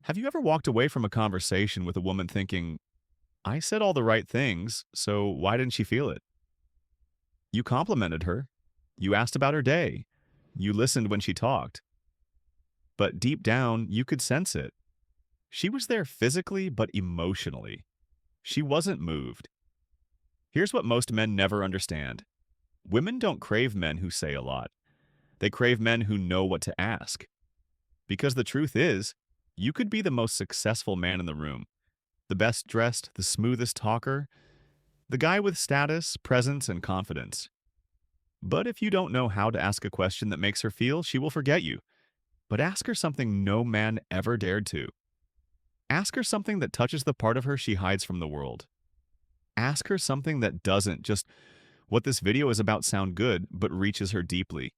Have you ever walked away from a conversation with a woman thinking, I said all the right things, so why didn't she feel it? You complimented her. You asked about her day. You listened when she talked. But deep down, you could sense it. She was there physically, but emotionally. She wasn't moved. Here's what most men never understand. Women don't crave men who say a lot. They crave men who know what to ask. Because the truth is, you could be the most successful man in the room, the best dressed, the smoothest talker, the guy with status, presence, and confidence. But if you don't know how to ask a question that makes her feel, she will forget you. But ask her something no man ever dared to. Ask her something that touches the part of her she hides from the world. Ask her something that doesn't just what this video is about sound good, but reaches her deeply.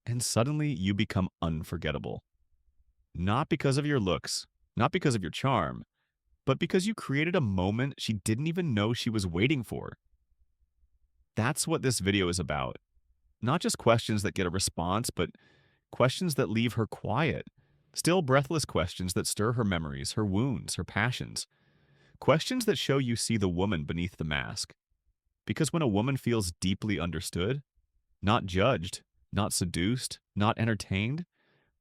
And suddenly you become unforgettable. Not because of your looks, not because of your charm, but because you created a moment she didn't even know she was waiting for. That's what this video is about. Not just questions that get a response, but questions that leave her quiet. Still breathless questions that stir her memories, her wounds, her passions. Questions that show you see the woman beneath the mask. Because when a woman feels deeply understood, not judged, not seduced, not entertained,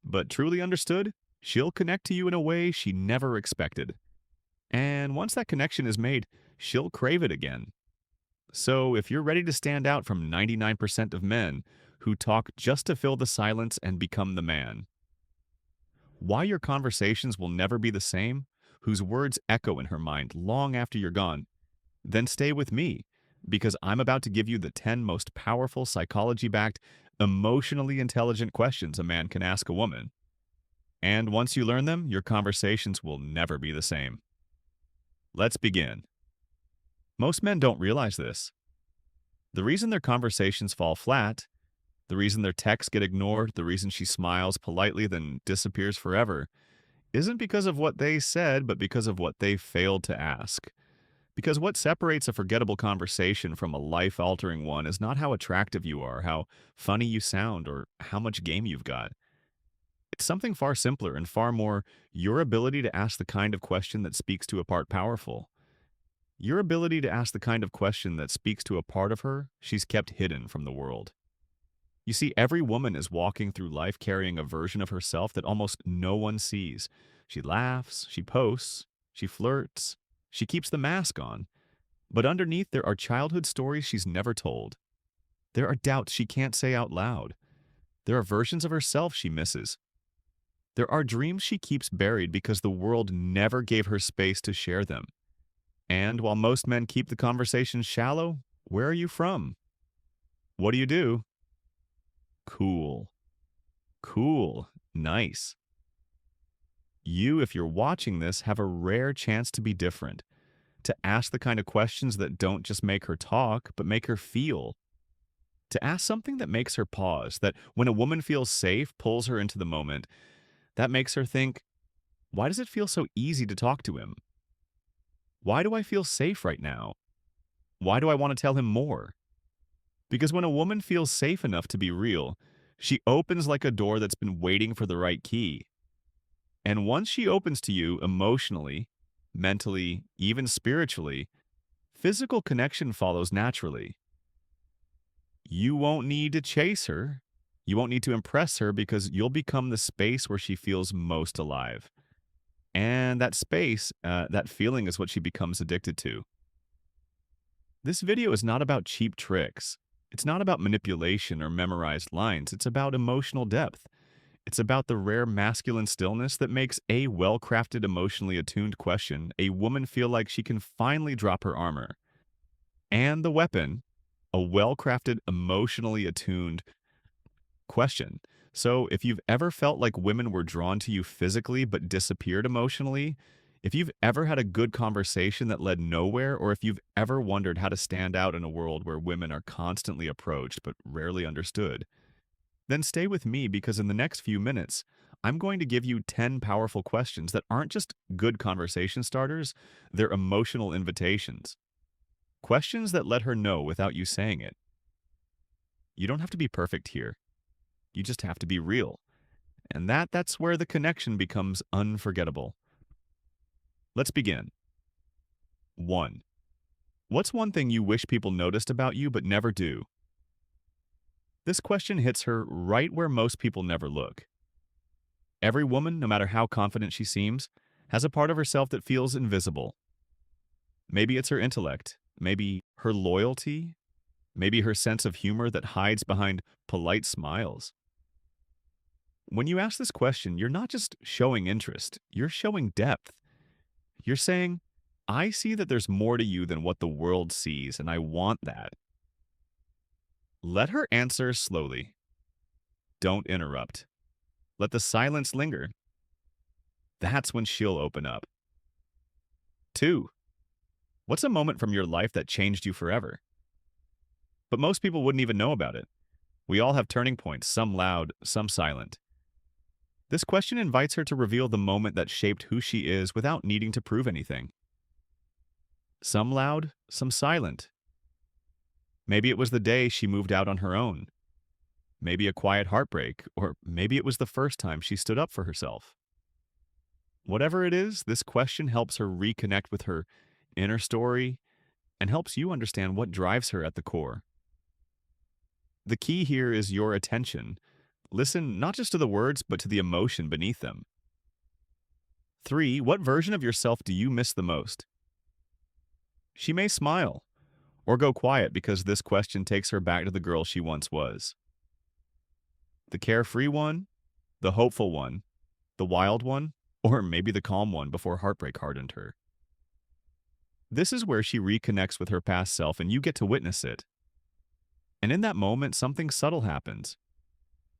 but truly understood, she'll connect to you in a way she never expected. And once that connection is made, she'll crave it again. So if you're ready to stand out from 99% of men who talk just to fill the silence and become the man, why your conversations will never be the same, whose words echo in her mind long after you're gone, then stay with me, because I'm about to give you the 10 most powerful psychology-backed, emotionally intelligent questions a man can ask a woman. And once you learn them, your conversations will never be the same. Let's begin. Most men don't realize this. The reason their conversations fall flat, the reason their texts get ignored, the reason she smiles politely then disappears forever, isn't because of what they said, but because of what they failed to ask. Because what separates a forgettable conversation from a life-altering one is not how attractive you are, how funny you sound, or how much game you've got. It's something far simpler and far more your ability to ask the kind of question that speaks to a part powerful. Your ability to ask the kind of question that speaks to a part of her she's kept hidden from the world. You see, every woman is walking through life carrying a version of herself that almost no one sees. She laughs, she posts, she flirts, she keeps the mask on. But underneath, there are childhood stories she's never told. There are doubts she can't say out loud. There are versions of herself she misses. There are dreams she keeps buried because the world never gave her space to share them. And while most men keep the conversation shallow, where are you from? What do you do? Cool. Cool. Nice. You, if you're watching this, have a rare chance to be different, to ask the kind of questions that don't just make her talk, but make her feel. To ask something that makes her pause, that when a woman feels safe, pulls her into the moment, that makes her think, why does it feel so easy to talk to him? Why do I feel safe right now? Why do I want to tell him more? Because when a woman feels safe enough to be real, she opens like a door that's been waiting for the right key. And once she opens to you emotionally, mentally, even spiritually, physical connection follows naturally. You won't need to chase her. You won't need to impress her because you'll become the space where she feels most alive. And that space, that feeling is what she becomes addicted to. This video is not about cheap tricks. It's not about manipulation or memorized lines. It's about emotional depth. It's about the rare masculine stillness that makes a well-crafted, emotionally attuned question a woman feel like she can finally drop her armor. And the weapon, a well-crafted, emotionally attuned question. So if you've ever felt like women were drawn to you physically but disappeared emotionally, if you've ever had a good conversation that led nowhere, or if you've ever wondered how to stand out in a world where women are constantly approached but rarely understood, then stay with me because in the next few minutes, I'm going to give you 10 powerful questions that aren't just good conversation starters, they're emotional invitations. Questions that let her know without you saying it. You don't have to be perfect here. You just have to be real. And that's where the connection becomes unforgettable. Let's begin. 1. What's one thing you wish people noticed about you but never do? This question hits her right where most people never look. Every woman, no matter how confident she seems, has a part of herself that feels invisible. Maybe it's her intellect, maybe her loyalty, maybe her sense of humor that hides behind polite smiles. When you ask this question, you're not just showing interest, you're showing depth. You're saying, I see that there's more to you than what the world sees, and I want that. Let her answer slowly. Don't interrupt. Let the silence linger. That's when she'll open up. 2. What's a moment from your life that changed you forever? But most people wouldn't even know about it. We all have turning points, some loud, some silent. This question invites her to reveal the moment that shaped who she is without needing to prove anything. Some loud, some silent. Maybe it was the day she moved out on her own. Maybe a quiet heartbreak, or maybe it was the first time she stood up for herself. Whatever it is, this question helps her reconnect with her inner story and helps you understand what drives her at the core. The key here is your attention. Listen not just to the words, but to the emotion beneath them. 3. What version of yourself do you miss the most? She may smile or go quiet because this question takes her back to the girl she once was. The carefree one, the hopeful one, the wild one, or maybe the calm one before heartbreak hardened her. This is where she reconnects with her past self and you get to witness it. And in that moment, something subtle happens.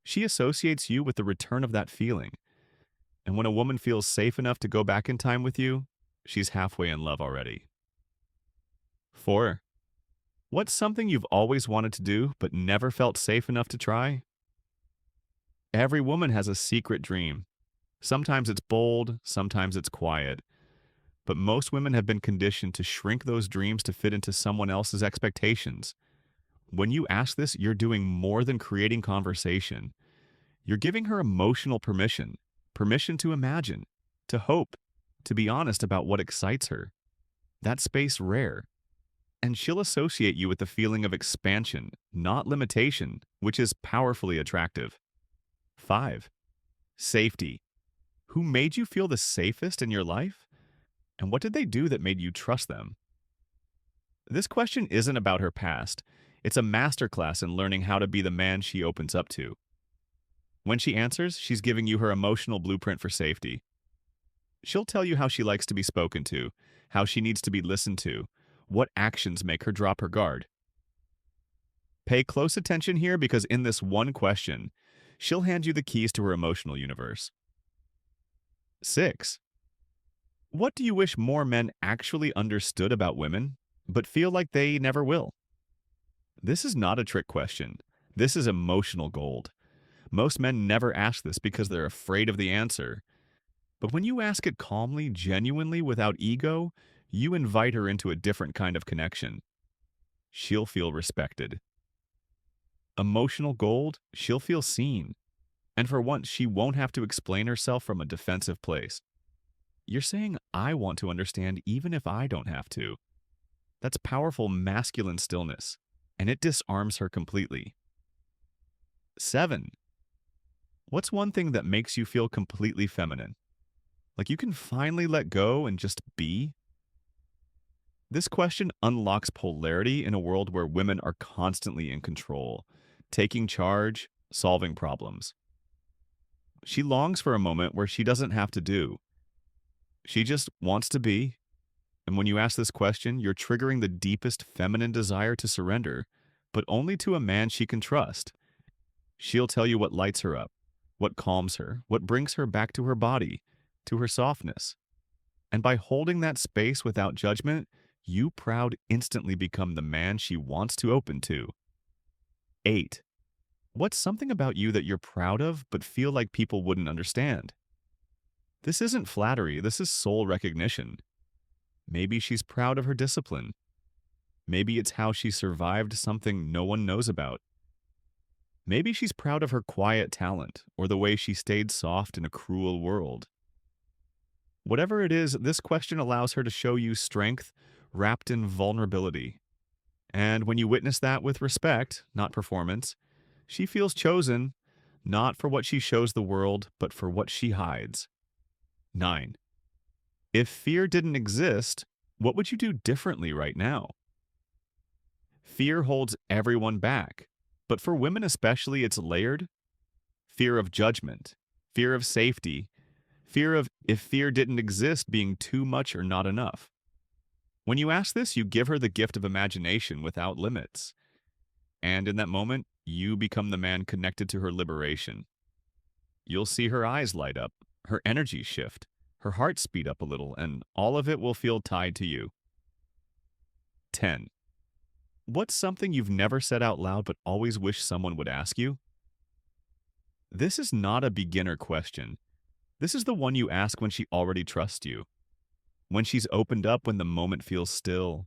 She associates you with the return of that feeling. And when a woman feels safe enough to go back in time with you, she's halfway in love already. 4. What's something you've always wanted to do but never felt safe enough to try? Every woman has a secret dream. Sometimes it's bold, sometimes it's quiet. But most women have been conditioned to shrink those dreams to fit into someone else's expectations. When you ask this, you're doing more than creating conversation. You're giving her emotional permission, permission to imagine, to hope, to be honest about what excites her. That space rare. And she'll associate you with the feeling of expansion, not limitation, which is powerfully attractive. 5. Safety. Who made you feel the safest in your life? And what did they do that made you trust them? This question isn't about her past. It's a masterclass in learning how to be the man she opens up to. When she answers, she's giving you her emotional blueprint for safety. She'll tell you how she likes to be spoken to, how she needs to be listened to, what actions make her drop her guard. Pay close attention here because in this one question, she'll hand you the keys to her emotional universe. 6. What do you wish more men actually understood about women, but feel like they never will? This is not a trick question. This is emotional gold. Most men never ask this because they're afraid of the answer. But when you ask it calmly, genuinely, without ego, you invite her into a different kind of connection. She'll feel respected. Emotional gold, she'll feel seen. And for once, she won't have to explain herself from a defensive place. You're saying, I want to understand even if I don't have to. That's powerful masculine stillness, and it disarms her completely. 7. What's one thing that makes you feel completely feminine? Like you can finally let go and just be? This question unlocks polarity in a world where women are constantly in control, taking charge, solving problems. She longs for a moment where she doesn't have to do. She just wants to be. And when you ask this question, you're triggering the deepest feminine desire to surrender, but only to a man she can trust. She'll tell you what lights her up, what calms her, what brings her back to her body, to her softness. And by holding that space without judgment, you proud instantly become the man she wants to open to. 8. What's something about you that you're proud of but feel like people wouldn't understand? This isn't flattery, this is soul recognition. Maybe she's proud of her discipline. Maybe it's how she survived something no one knows about. Maybe she's proud of her quiet talent or the way she stayed soft in a cruel world. Whatever it is, this question allows her to show you strength wrapped in vulnerability. And when you witness that with respect, not performance, she feels chosen not for what she shows the world, but for what she hides. 9. If fear didn't exist, what would you do differently right now? Fear holds everyone back, but for women especially, it's layered: fear of judgment, fear of safety, fear of if fear didn't exist being too much or not enough. When you ask this, you give her the gift of imagination without limits. And in that moment, you become the man connected to her liberation. You'll see her eyes light up, her energy shift, her heart speed up a little, and all of it will feel tied to you. 10. What's something you've never said out loud but always wish someone would ask you? This is not a beginner question. This is the one you ask when she already trusts you, when she's opened up when the moment feels still,